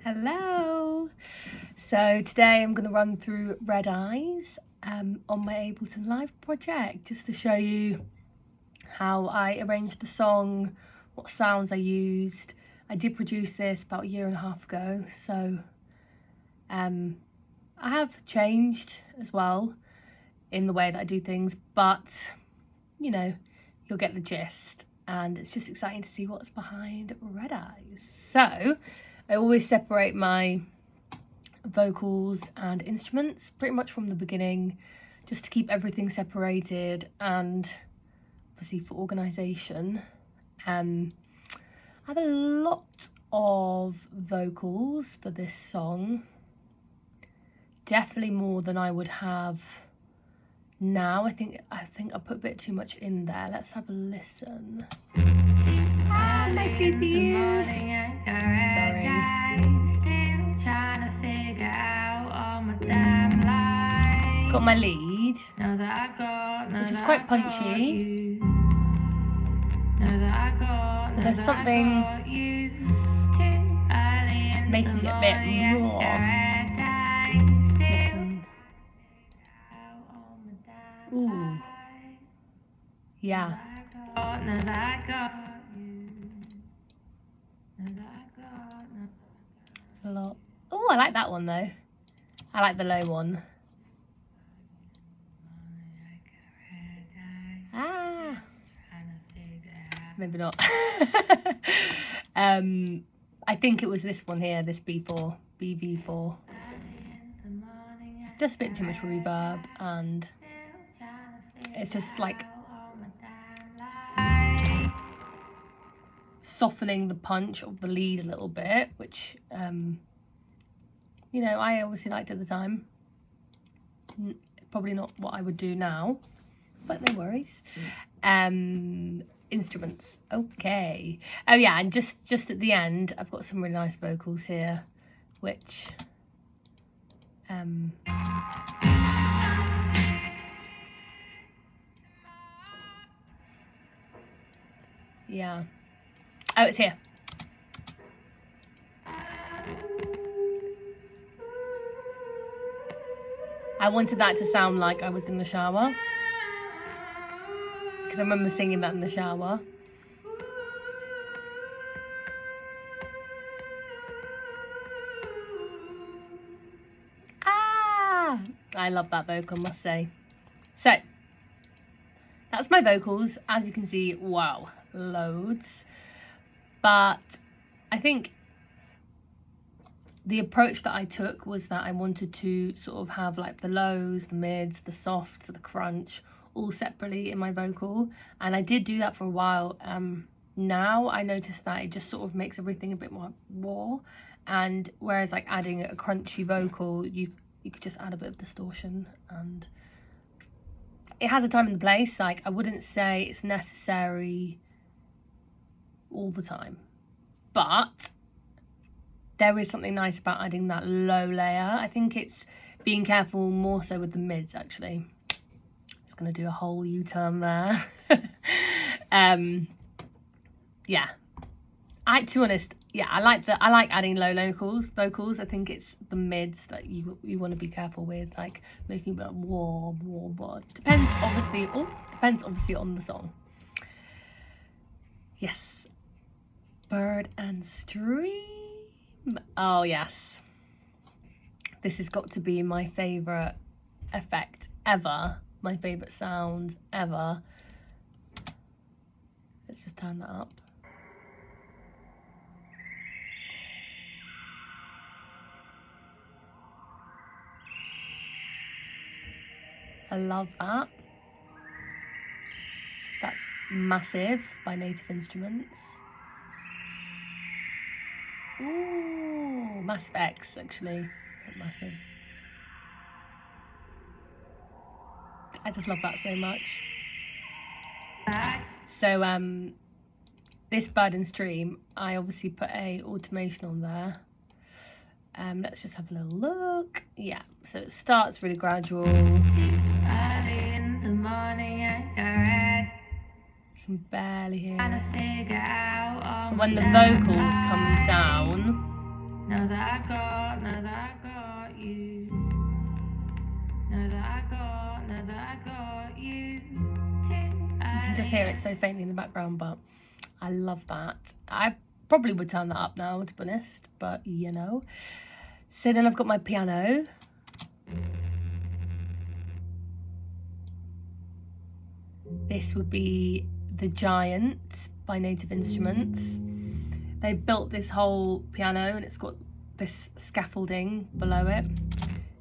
Hello! So today I'm going to run through Red Eyes on my Ableton Live project, just to show you how I arranged the song, what sounds I used. I did produce this about 1.5 years ago, so I have changed as well in the way that I do things, but you know, you'll get the gist, and it's just exciting to see what's behind Red Eyes. So I always separate my vocals and instruments pretty much from the beginning, just to keep everything separated and obviously for organisation. I have a lot of vocals for this song, definitely more than I would have now. I think I put a bit too much in there. Let's have a listen. My CPU. Sorry. Got my lead, which is quite punchy. But there's something making it a bit raw. Just listen. Ooh. Yeah. It's a lot. Oh, I like that one though. I like the low one. Ah. Maybe not. I think it was this one here, this B4, BV4. Just a bit too much reverb, and it's just like softening the punch of the lead a little bit, which you know, I obviously liked at the time. Probably not what I would do now, but no worries. Instruments, okay. Oh yeah, and just at the end, I've got some really nice vocals here, which yeah. Oh, it's here. I wanted that to sound like I was in the shower, because I remember singing that in the shower. Ah! I love that vocal, I must say. So, that's my vocals. As you can see, wow, loads. But I think the approach that I took was that I wanted to sort of have like the lows, the mids, the softs, the crunch, all separately in my vocal. And I did do that for a while. Now I noticed that it just sort of makes everything a bit more raw. And whereas like adding a crunchy vocal, you could just add a bit of distortion, and it has a time and a place. Like, I wouldn't say it's necessary all the time, but there is something nice about adding that low layer. I think it's being careful more so with the mids, actually. Just gonna do a whole U-turn there. Yeah, to be honest, yeah, I like adding low vocals. I think it's the mids that you want to be careful with, like making a bit of whoa. Depends obviously on the song. Yes. Bird and Stream. Oh yes. This has got to be my favourite effect ever. My favourite sound ever. Let's just turn that up. I love that. That's Massive by Native Instruments. Ooh, Massive X, actually, not Massive. I just love that so much. So this Bird and Stream, I obviously put a automation on there. Let's just have a little look. Yeah, so it starts really gradual. You can barely hear it. But when the vocals come down, now that I got you. Now that I got you too. You can just hear it so faintly in the background, but I love that. I probably would turn that up now, to be honest, but you know. So then I've got my piano. This would be The Giant by Native Instruments. They built this whole piano and it's got this scaffolding below it.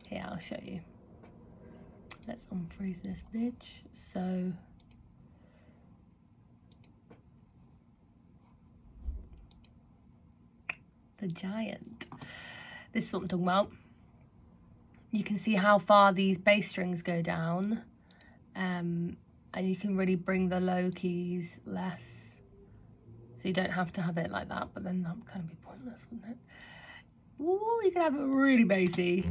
Here, I'll show you. Let's unfreeze this bitch. So, The Giant. This is what I'm talking about. You can see how far these bass strings go down. And you can really bring the low keys less. So you don't have to have it like that, but then that would kind of be pointless, wouldn't it? Ooh, you can have it really bassy.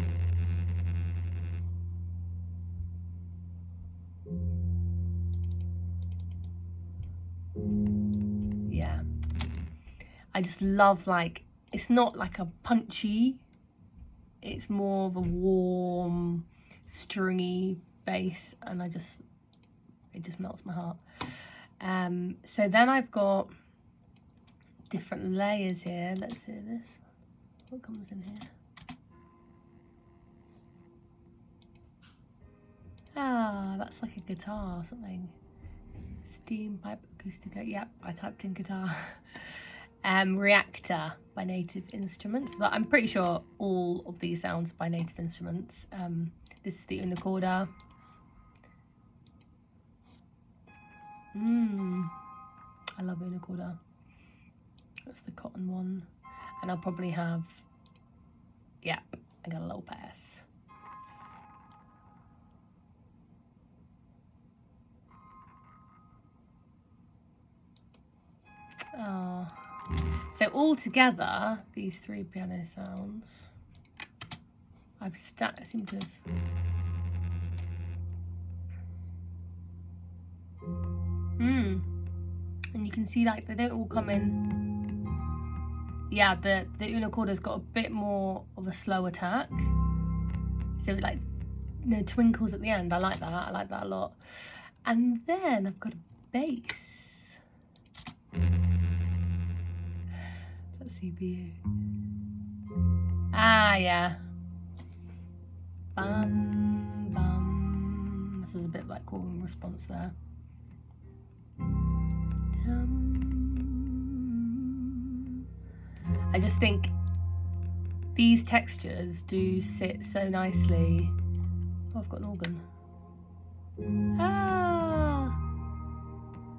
Yeah. I just love, like, it's not like a punchy, it's more of a warm, stringy bass, and it just melts my heart. So then I've got different layers here. Let's hear this. What comes in here? Ah, that's like a guitar or something. Steam pipe acoustic. Yep, I typed in guitar. Reactor by Native Instruments, but I'm pretty sure all of these sounds by Native Instruments. This is the unicorda. I love unicorda. That's the cotton one, and I'll probably have, yep, I got a little pass. Oh. So all together, these three piano sounds, I seem to have. And you can see, like, they don't all come in. Yeah, the unicorda's got a bit more of a slow attack. So, like, no twinkles at the end. I like that. I like that a lot. And then I've got a bass. That's CPU. Ah, yeah. Bum, bum. This was a bit like call and response there. I just think these textures do sit so nicely. Oh, I've got an organ. Ah!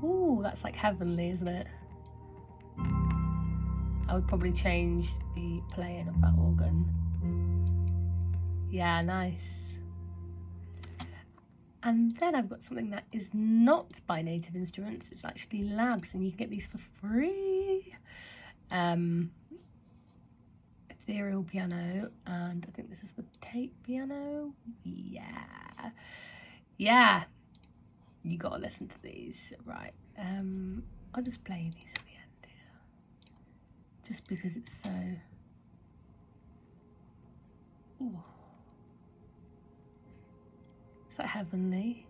Ooh, that's like heavenly, isn't it? I would probably change the playing of that organ. Yeah, nice. And then I've got something that is not by Native Instruments. It's actually Labs, and you can get these for free. Ethereal Piano, and I think this is the tape piano. Yeah. Yeah. You gotta listen to these. Right. I'll just play these at the end here. Just because it's so... Ooh. It's like heavenly.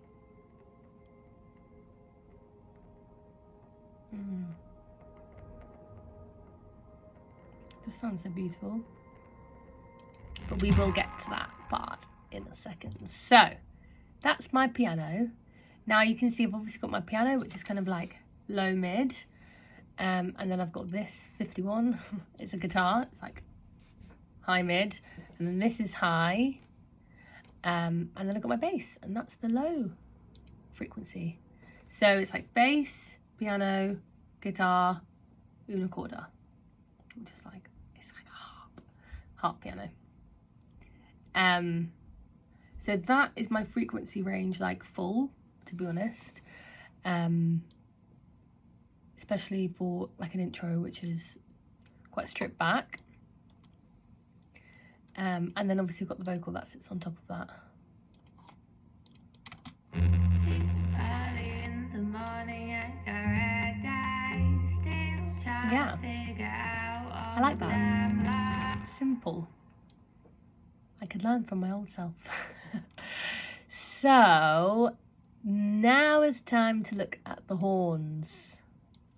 This sounds so beautiful. But we will get to that part in a second. So, that's my piano. Now you can see I've obviously got my piano, which is kind of like low mid. And then I've got this 51. It's a guitar. It's like high mid. And then this is high. And then I've got my bass, and that's the low frequency. So it's like bass, piano, guitar, unicorda. Which is like, it's like a harp piano. So that is my frequency range, like full, to be honest. Especially for like an intro, which is quite stripped back. And then obviously we've got the vocal that sits on top of that. Yeah, I like that. simple. I could learn from my old self. So now it's time to look at the horns.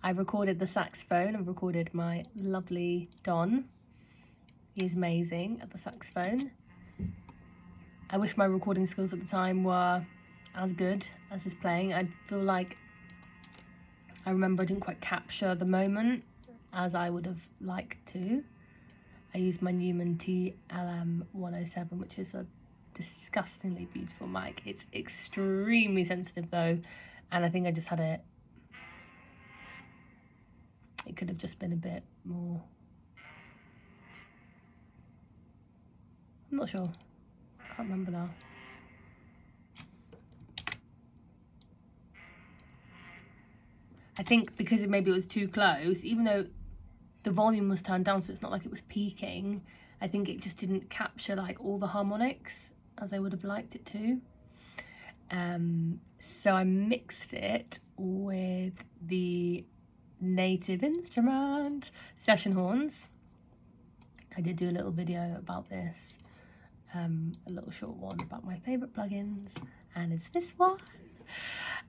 I recorded the saxophone. I've recorded my lovely Don. He's amazing at the saxophone. I wish my recording skills at the time were as good as his playing. I feel like I remember I didn't quite capture the moment as I would have liked to. I used my Neumann TLM 107, which is a disgustingly beautiful mic. It's extremely sensitive though, and I think I just had it could have just been a bit more, I'm not sure, I can't remember now. I think because maybe it was too close, even though the volume was turned down so it's not like it was peaking, I think it just didn't capture like all the harmonics as I would have liked it to. So I mixed it with the native instrument session horns. I did do a little video about this, a little short one about my favorite plugins, and it's this one.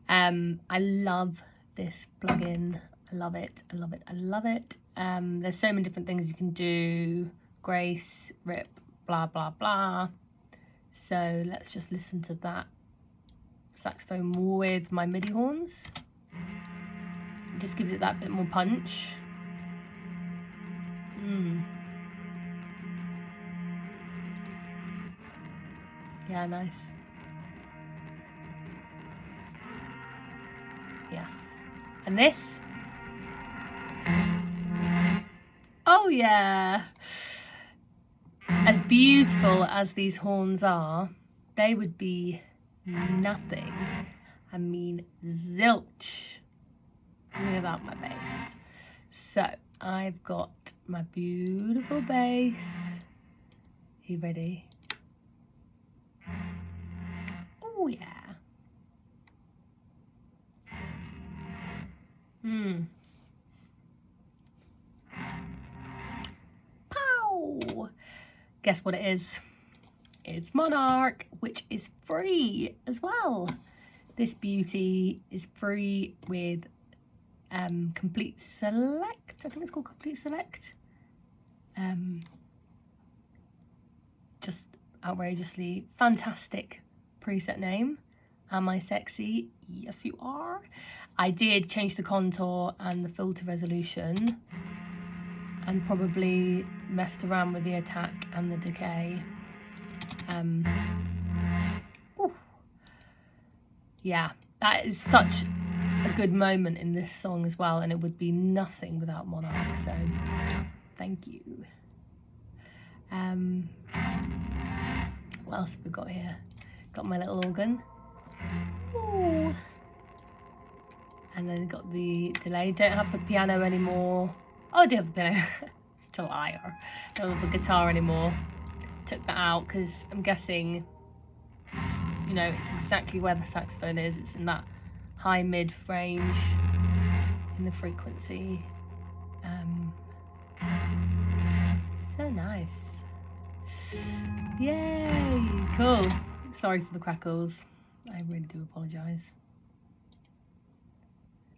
I love this plugin. I love it. I love it. I love it. There's so many different things you can do. Grace, rip, blah blah blah. So let's just listen to that saxophone with my MIDI horns. It just gives it that bit more punch. Yeah, nice. Yes. And this? Oh yeah. As beautiful as these horns are, they would be nothing. I mean, zilch without my bass. So I've got my beautiful bass. Are you ready? Oh yeah. Pow! Guess what it is? It's Monarch, which is free as well. This beauty is free with Complete Select. I think it's called Complete Select. Just outrageously fantastic preset name. Am I sexy? Yes, you are. I did change the contour and the filter resolution and probably messed around with the attack and the decay. Yeah, that is such a good moment in this song as well, and it would be nothing without Monarch, so thank you. What else have we got here? Got my little organ. Ooh. And then got the delay. Don't have the piano anymore. Oh, I do have the piano. Such a liar. Don't have the guitar anymore. Took that out because I'm guessing, you know, it's exactly where the saxophone is. It's in that high mid range in the frequency. So nice. Yay, cool. Sorry for the crackles. I really do apologise.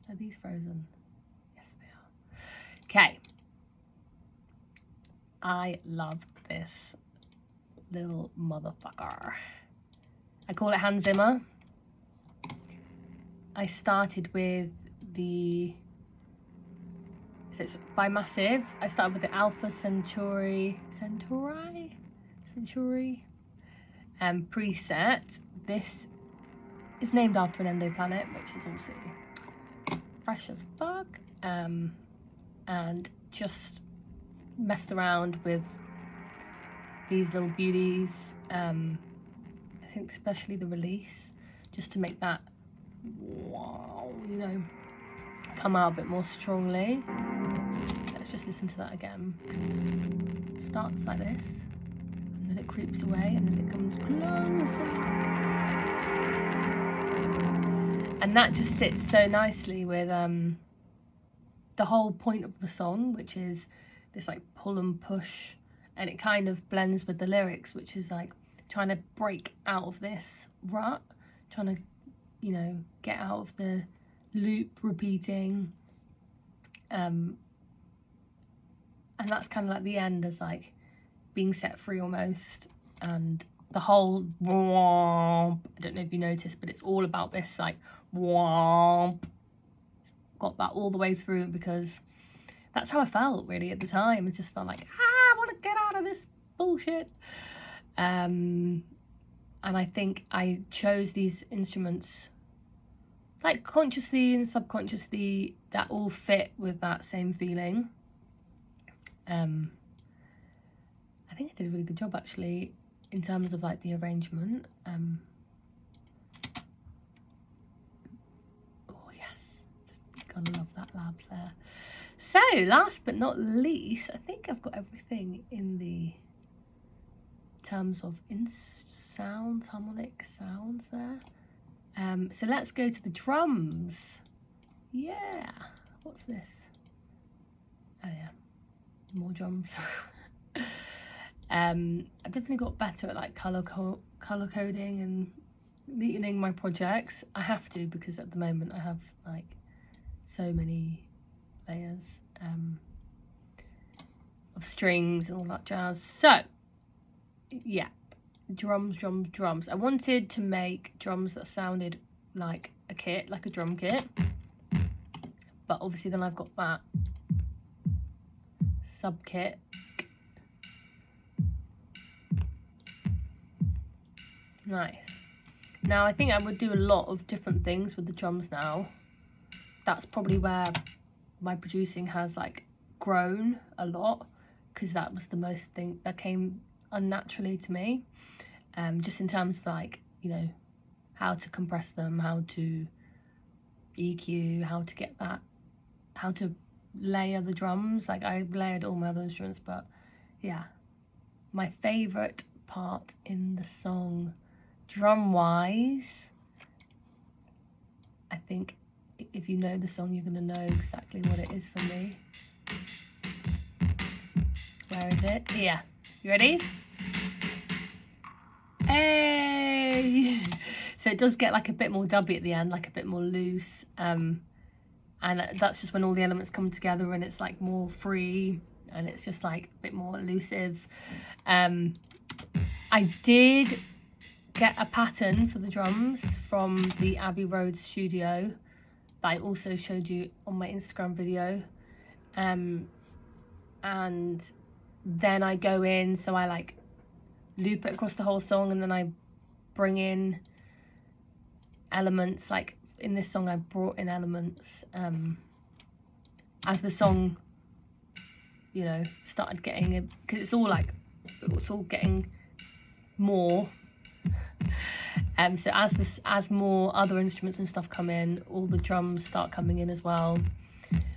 Are these frozen? Yes, they are. Okay. I love this little motherfucker. I call it Hans Zimmer. I started with the, so it's by Massive. I started with the Alpha Centauri preset. This is named after an endoplanet, which is obviously fresh as fuck, and just messed around with these little beauties. I think especially the release, just to make that, wow, you know, come out a bit more strongly. Let's just listen to that again. It starts like this, and then it creeps away, and then it comes closer. And that just sits so nicely with the whole point of the song, which is this like pull and push and it kind of blends with the lyrics, which is like trying to break out of this rut, trying to, you know, get out of the loop repeating, and that's kind of like the end, as like being set free almost. And the whole womp, I don't know if you noticed, but it's all about this like womp. It's got that all the way through, because that's how I felt really at the time. It just felt like, I want to get out of this bullshit. And I think I chose these instruments like consciously and subconsciously that all fit with that same feeling. I think I did a really good job actually in terms of like the arrangement. Oh yes, just gotta love that labs there. So last but not least, I think I've got everything in the terms of sounds, harmonic sounds there. So let's go to the drums. Yeah, what's this? Oh yeah, more drums. I've definitely got better at like color coding and neatening my projects. I have to, because at the moment I have like so many layers of strings and all that jazz. So yeah, drums. I wanted to make drums that sounded like a kit, like a drum kit, but obviously then I've got that sub kit. Nice. Now I think I would do a lot of different things with the drums now. That's probably where my producing has like grown a lot, because that was the most thing that came unnaturally to me, just in terms of like, you know, how to compress them, how to EQ, how to get that, how to layer the drums. Like I layered all my other instruments, but yeah, my favorite part in the song drum wise, I think if you know the song you're gonna know exactly what it is for me. Where is it? Yeah, you ready? Hey! So it does get like a bit more dubby at the end, like a bit more loose, and that's just when all the elements come together and it's like more free and it's just like a bit more elusive. I did get a pattern for the drums from the Abbey Road studio that I also showed you on my Instagram video, and then I go in, so I like loop it across the whole song, and then I bring in elements. Like in this song I brought in elements as the song, you know, started getting it, because it's all like, it's all getting more. So as more other instruments and stuff come in, all the drums start coming in as well,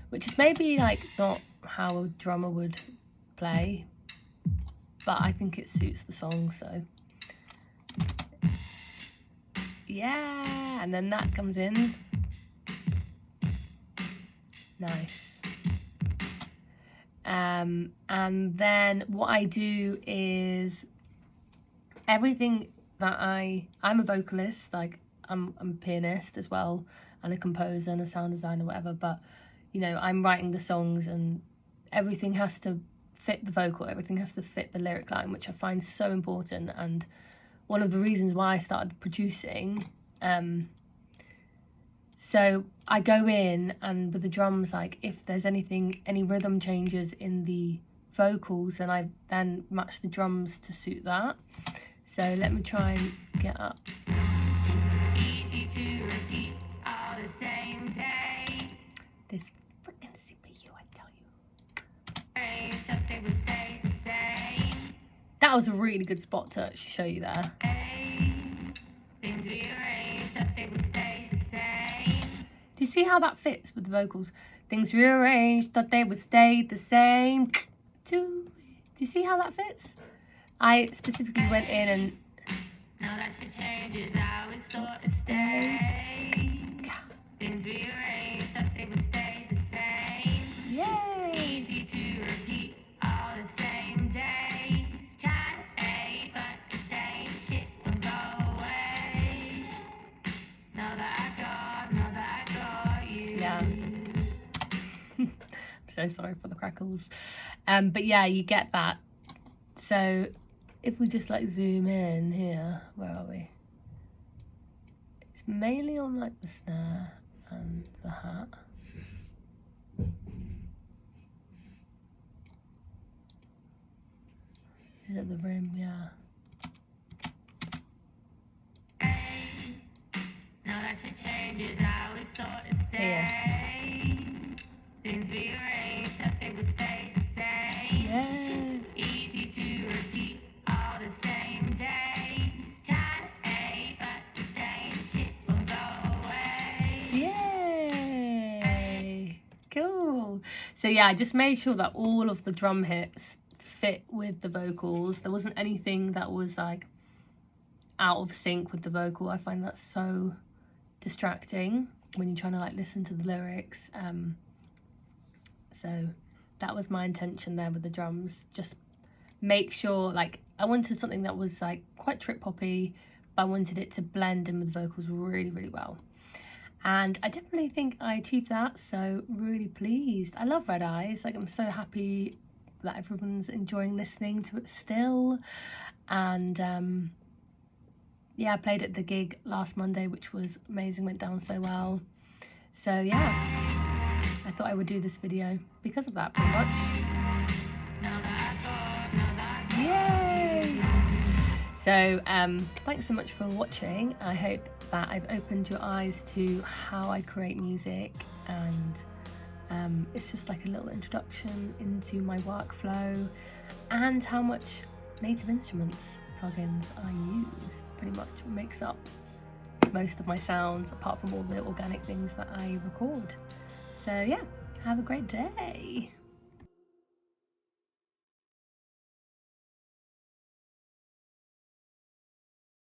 which is maybe like not how a drummer would play, but I think it suits the song. So yeah, and then that comes in. Nice. And then what I do is everything that I'm a vocalist, like I'm a pianist as well, and a composer and a sound designer, whatever, but you know, I'm writing the songs and everything has to fit the vocal, everything has to fit the lyric line, which I find so important, and one of the reasons why I started producing. So I go in, and with the drums, like if there's any rhythm changes in the vocals, then I then match the drums to suit that. So let me try and get up. Easy to repeat all the same day. This freaking CPU, I tell you. Something will stay the same. That was a really good spot to actually show you there. Things rearrange, something will stay the same. Do you see how that fits with the vocals? Things rearranged, thought they would stay the same. Do you see how that fits? I specifically went in and now that's the changes I always thought to stay. Things rearranged, something would stay the same. Yay! Easy to repeat all the same day. So sorry for the crackles. But yeah, you get that. So if we just like zoom in here, where are we? It's mainly on like the snare and the hat. Is it the rim? Yeah. Now that shit changes, I always thought to stay. Things rearranged, I think we stay the same. Yeah. Easy to repeat all the same days. Try to fade, but the same shit won't go away. Yay! Cool. So yeah, I just made sure that all of the drum hits fit with the vocals. There wasn't anything that was like out of sync with the vocal. I find that so distracting when you're trying to like listen to the lyrics. So that was my intention there with the drums. Just make sure, like, I wanted something that was like quite trip hoppy, but I wanted it to blend in with vocals really, really well. And I definitely think I achieved that, so really pleased. I love Red Eyes. Like, I'm so happy that everyone's enjoying listening to it still. And yeah, I played at the gig last Monday, which was amazing, went down so well. So yeah, I thought I would do this video because of that, pretty much. Yay! So thanks so much for watching. I hope that I've opened your eyes to how I create music, and it's just like a little introduction into my workflow and how much Native Instruments plugins I use. Pretty much makes up most of my sounds, apart from all the organic things that I record. So yeah, have a great day.